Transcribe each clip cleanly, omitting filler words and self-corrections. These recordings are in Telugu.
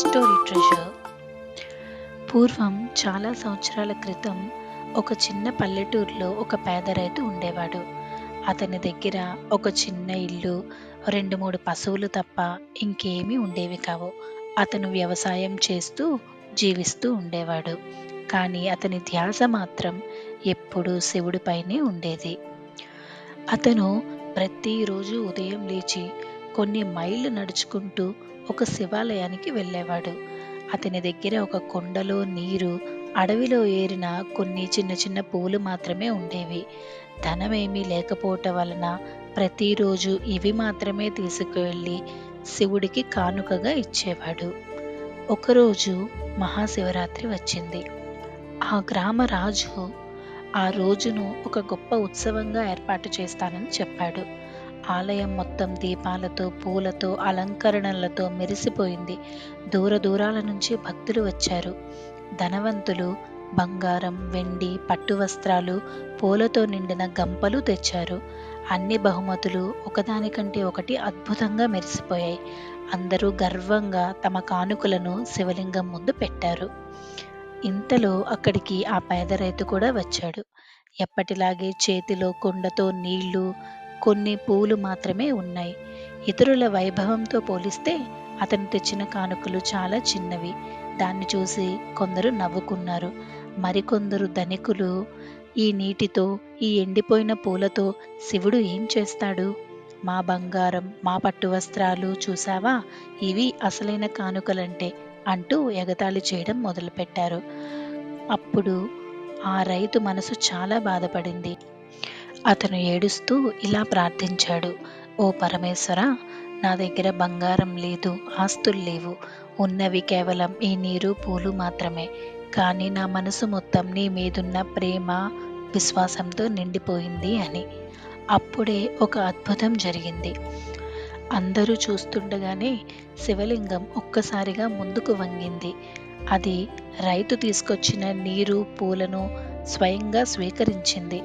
Story treasure. పూర్వం చాలా సంవత్సరాల క్రితం ఒక చిన్న పల్లెటూరులో ఒక పేద రైతు ఉండేవాడు. అతని దగ్గర ఒక చిన్న ఇల్లు, 2, 3 పశువులు తప్ప ఇంకేమీ ఉండేవి కావు. అతను వ్యవసాయం చేస్తూ జీవిస్తూ ఉండేవాడు. కానీ అతని ధ్యాస మాత్రం ఎప్పుడూ శివుడిపైనే ఉండేది. అతను ప్రతిరోజు ఉదయం లేచి కొన్ని మైళ్ళు నడుచుకుంటూ ఒక శివాలయానికి వెళ్ళేవాడు. అతని దగ్గర ఒక కొండలో నీరు, అడవిలో ఏరిన కొన్ని చిన్న చిన్న పూలు మాత్రమే ఉండేవి. ధనమేమీ లేకపోవటం వలన ప్రతిరోజు ఇవి మాత్రమే తీసుకువెళ్ళి శివుడికి కానుకగా ఇచ్చేవాడు. ఒకరోజు మహాశివరాత్రి వచ్చింది. ఆ గ్రామ రాజు ఆ రోజును ఒక గొప్ప ఉత్సవంగా ఏర్పాటు చేస్తానని చెప్పాడు. ఆలయం మొత్తం దీపాలతో, పూలతో, అలంకరణలతో మెరిసిపోయింది. దూర దూరాల నుంచి భక్తులు వచ్చారు. ధనవంతులు బంగారం, వెండి, పట్టు వస్త్రాలు, పూలతో నిండిన గంపలు తెచ్చారు. అన్ని బహుమతులు ఒకదానికంటే ఒకటి అద్భుతంగా మెరిసిపోయాయి. అందరూ గర్వంగా తమ కానుకలను శివలింగం ముందు పెట్టారు. ఇంతలో అక్కడికి ఆ పేద రైతు కూడా వచ్చాడు. ఎప్పటిలాగే చేతిలో కుండతో నీళ్లు, కొన్ని పూలు మాత్రమే ఉన్నాయి. ఇతరుల వైభవంతో పోలిస్తే అతను తెచ్చిన కానుకలు చాలా చిన్నవి. దాన్ని చూసి కొందరు నవ్వుకున్నారు. మరికొందరు ధనికులు, ఈ నీటితో, ఈ ఎండిపోయిన పూలతో శివుడు ఏం చేస్తాడు? మా బంగారం, మా పట్టు వస్త్రాలు చూసావా, ఇవి అసలైన కానుకలంటే అంటూ ఎగతాళి చేయడం మొదలుపెట్టారు. అప్పుడు ఆ రైతు మనసు చాలా బాధపడింది. అతను ఏడుస్తూ ఇలా ప్రార్థించాడు: ఓ పరమేశ్వరా, నా దగ్గర బంగారం లేదు, ఆస్తులు లేవు. ఉన్నవి కేవలం ఈ నీరు, పూలు మాత్రమే. కానీ నా మనసు మొత్తం నీ మీదున్న ప్రేమ, విశ్వాసంతో నిండిపోయింది అని. అప్పుడే ఒక అద్భుతం జరిగింది. అందరూ చూస్తుండగానే శివలింగం ఒక్కసారిగా ముందుకు వంగింది. అది రైతు తీసుకొచ్చిన నీరు, పూలను స్వయంగా స్వీకరించింది.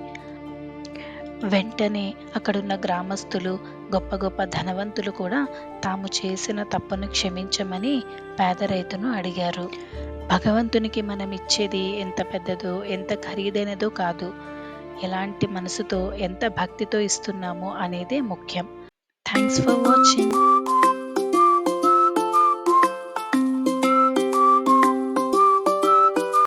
వెంటనే అక్కడున్న గ్రామస్తులు, గొప్ప గొప్ప ధనవంతులు కూడా తాము చేసిన తప్పును క్షమించమని పేద రైతును అడిగారు. భగవంతునికి మనం ఇచ్చేది ఎంత పెద్దదో, ఎంత ఖరీదైనదో కాదు, ఎలాంటి మనసుతో, ఎంత భక్తితో ఇస్తున్నామో అనేదే ముఖ్యం. Thanks for watching.